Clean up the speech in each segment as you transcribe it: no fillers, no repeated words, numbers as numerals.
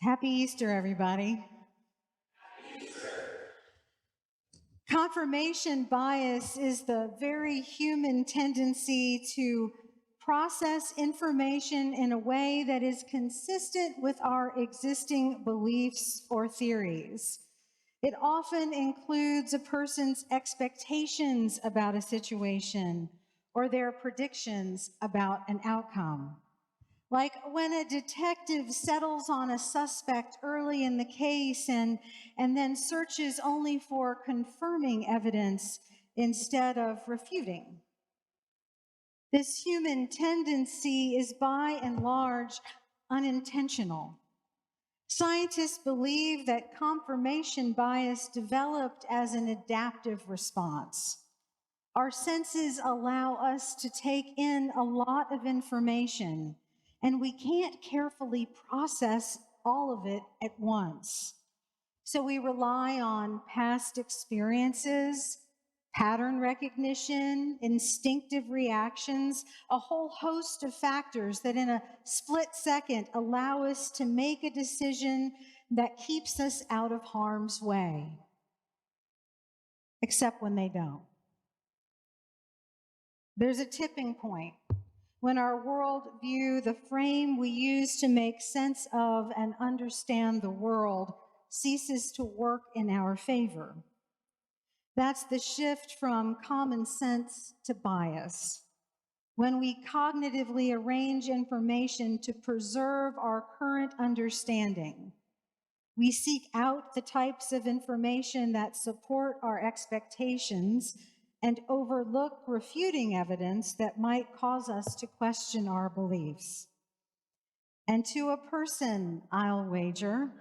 Happy Easter, everybody. Confirmation bias is the very human tendency to process information in a way that is consistent with our existing beliefs or theories. It often includes a person's expectations about a situation or their predictions about an outcome. Like when a detective settles on a suspect early in the case and then searches only for confirming evidence instead of refuting. This human tendency is by and large unintentional. Scientists believe that confirmation bias developed as an adaptive response. Our senses allow us to take in a lot of information, and we can't carefully process all of it at once. So we rely on past experiences, pattern recognition, instinctive reactions, a whole host of factors that in a split second allow us to make a decision that keeps us out of harm's way, except when they don't. There's a tipping point when our worldview, the frame we use to make sense of and understand the world, ceases to work in our favor. That's the shift from common sense to bias. When we cognitively arrange information to preserve our current understanding, we seek out the types of information that support our expectations and overlook refuting evidence that might cause us to question our beliefs. And to a person, I'll wager,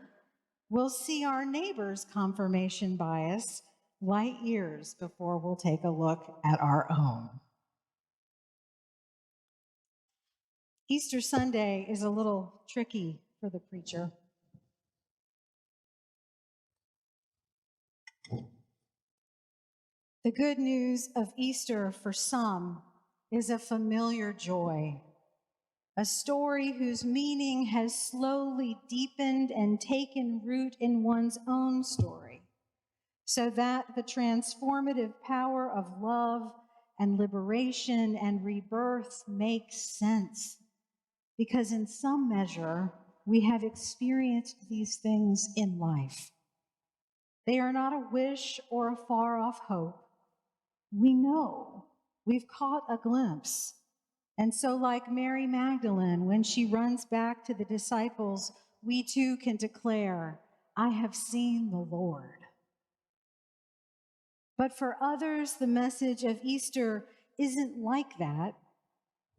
we'll see our neighbor's confirmation bias light years before we'll take a look at our own. Easter Sunday is a little tricky for the preacher. The good news of Easter for some is a familiar joy, a story whose meaning has slowly deepened and taken root in one's own story, so that the transformative power of love and liberation and rebirth makes sense, because in some measure, we have experienced these things in life. They are not a wish or a far-off hope. We know, we've caught a glimpse. And so like Mary Magdalene, when she runs back to the disciples, we too can declare, I have seen the Lord. But for others, the message of Easter isn't like that.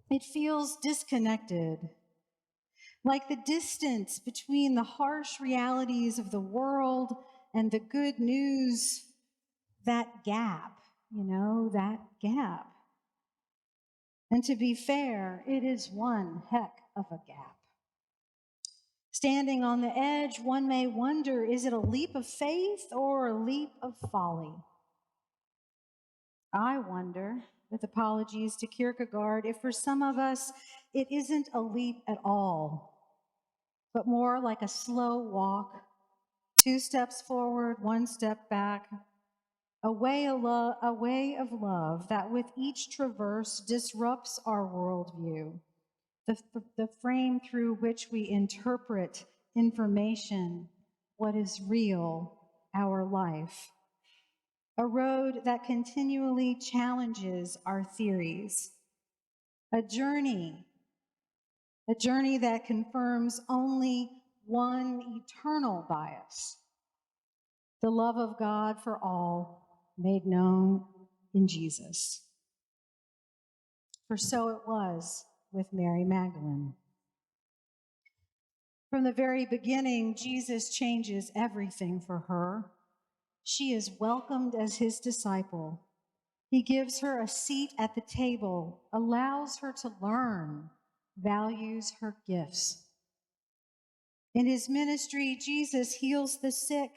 It feels disconnected, like the distance between the harsh realities of the world and the good news, that gap. That gap. And to be fair, it is one heck of a gap. Standing on the edge, one may wonder, is it a leap of faith or a leap of folly? I wonder, with apologies to Kierkegaard, if for some of us it isn't a leap at all, but more like a slow walk, 2 steps forward, 1 step back, a way of love that with each traverse disrupts our worldview, the frame through which we interpret information, what is real, our life. A road that continually challenges our theories. A journey that confirms only one eternal bias: the love of God for all, made known in Jesus. For so it was with Mary Magdalene. From the very beginning, Jesus changes everything for her. She is welcomed as his disciple. He gives her a seat at the table, allows her to learn, values her gifts. In his ministry, Jesus heals the sick,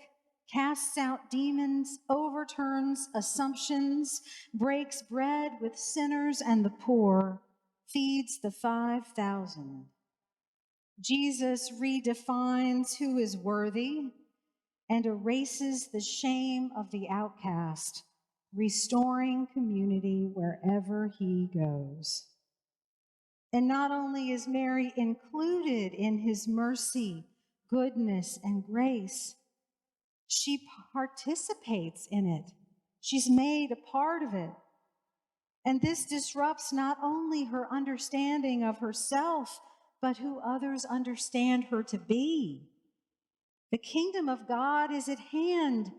casts out demons, overturns assumptions, breaks bread with sinners and the poor, feeds the 5,000. Jesus redefines who is worthy and erases the shame of the outcast, restoring community wherever he goes. And not only is Mary included in his mercy, goodness, and grace, she participates in it. She's made a part of it. And this disrupts not only her understanding of herself, but who others understand her to be. The kingdom of God is at hand.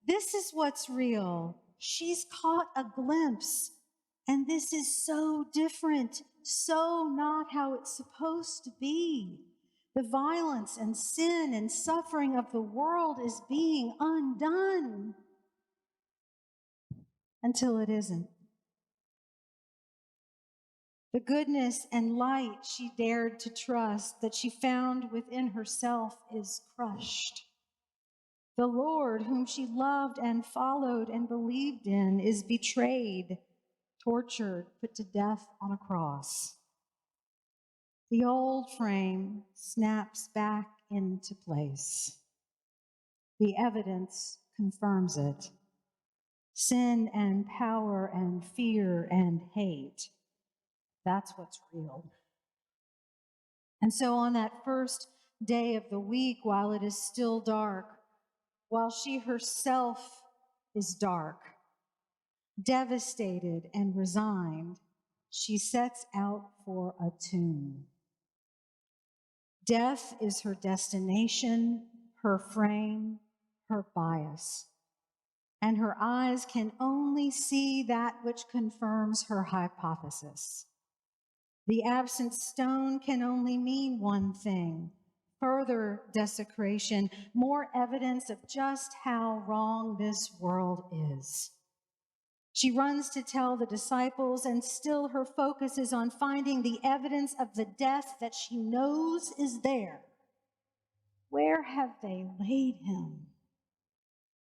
This is what's real. She's caught a glimpse. And this is so different, so not how it's supposed to be. The violence and sin and suffering of the world is being undone until it isn't. The goodness and light she dared to trust that she found within herself is crushed. The Lord, whom she loved and followed and believed in, is betrayed, tortured, put to death on a cross. The old frame snaps back into place. The evidence confirms it. Sin and power and fear and hate. That's what's real. And so on that first day of the week, while it is still dark, while she herself is dark, devastated and resigned, she sets out for a tomb. Death is her destination, her frame, her bias. And her eyes can only see that which confirms her hypothesis. The absent stone can only mean one thing: further desecration, more evidence of just how wrong this world is. She runs to tell the disciples, and still her focus is on finding the evidence of the death that she knows is there. Where have they laid him?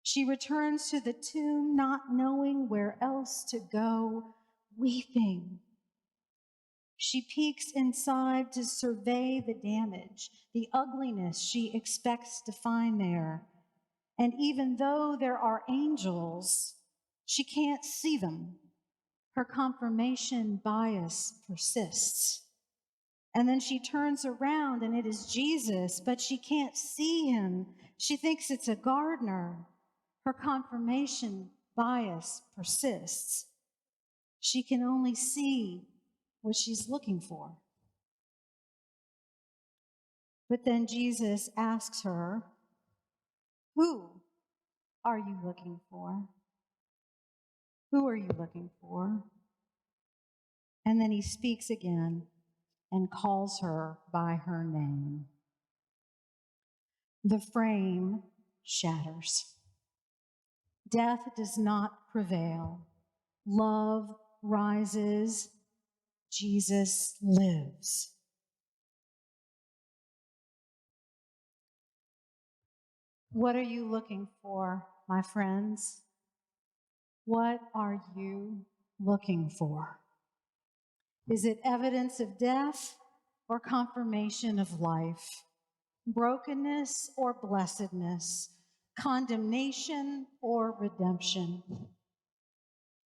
She returns to the tomb, not knowing where else to go, weeping. She peeks inside to survey the damage, the ugliness she expects to find there. And even though there are angels, she can't see them. Her confirmation bias persists. And then she turns around and it is Jesus, but she can't see him. She thinks it's a gardener. Her confirmation bias persists. She can only see what she's looking for. But then Jesus asks her, "Who are you looking for? Who are you looking for?" And then he speaks again and calls her by her name. The frame shatters. Death does not prevail. Love rises. Jesus lives. What are you looking for, my friends? What are you looking for? Is it evidence of death or confirmation of life? Brokenness or blessedness? Condemnation or redemption?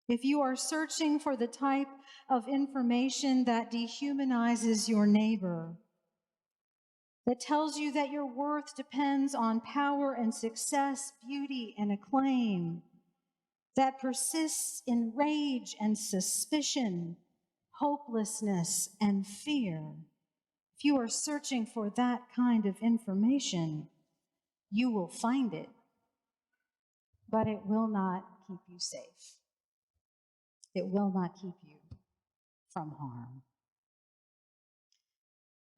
If you are searching for the type of information that dehumanizes your neighbor, that tells you that your worth depends on power and success, beauty and acclaim, that persists in rage and suspicion, hopelessness and fear, if you are searching for that kind of information, you will find it, but it will not keep you safe. It will not keep you from harm.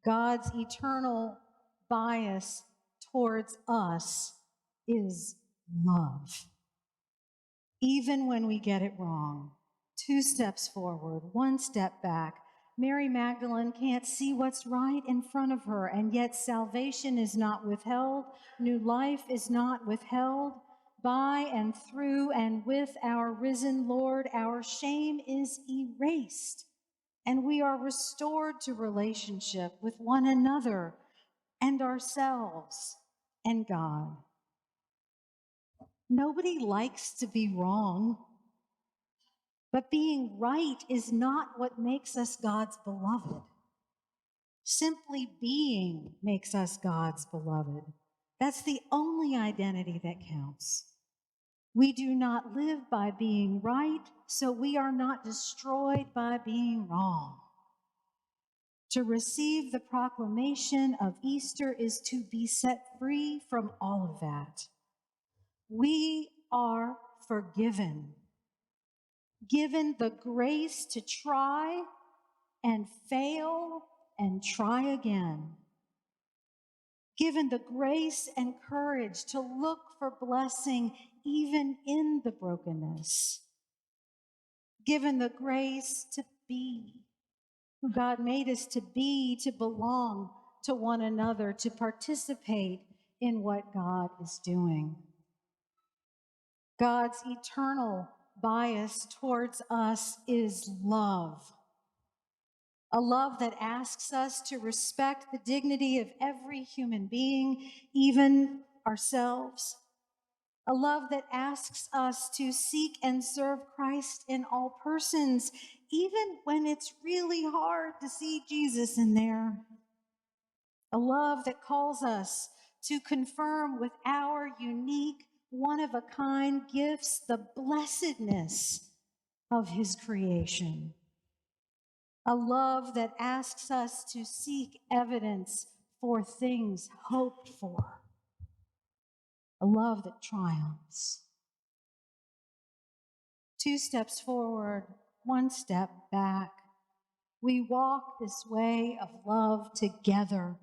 God's eternal bias towards us is love. Even when we get it wrong, 2 steps forward, 1 step back. Mary Magdalene can't see what's right in front of her, and yet salvation is not withheld. New life is not withheld. By and through and with our risen Lord, our shame is erased, and we are restored to relationship with one another and ourselves and God. Nobody likes to be wrong, but being right is not what makes us God's beloved. Simply being makes us God's beloved. That's the only identity that counts. We do not live by being right, so we are not destroyed by being wrong. To receive the proclamation of Easter is to be set free from all of that. We are forgiven, given the grace to try and fail and try again, given the grace and courage to look for blessing even in the brokenness, given the grace to be who God made us to be, to belong to one another, to participate in what God is doing. God's eternal bias towards us is love. A love that asks us to respect the dignity of every human being, even ourselves. A love that asks us to seek and serve Christ in all persons, even when it's really hard to see Jesus in there. A love that calls us to confirm with our unique, one-of-a-kind gifts the blessedness of his creation. A love that asks us to seek evidence for things hoped for. A love that triumphs. 2 steps forward, 1 step back. We walk this way of love together.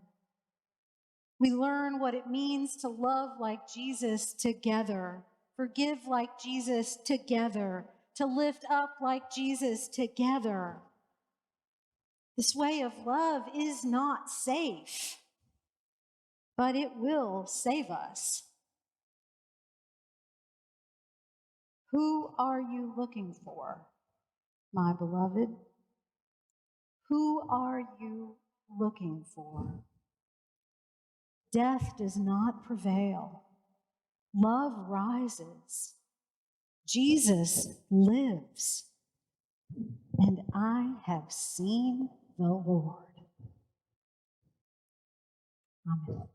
We learn what it means to love like Jesus together, forgive like Jesus together, to lift up like Jesus together. This way of love is not safe, but it will save us. Who are you looking for, my beloved? Who are you looking for? Death does not prevail. Love rises. Jesus lives. And I have seen the Lord. Amen.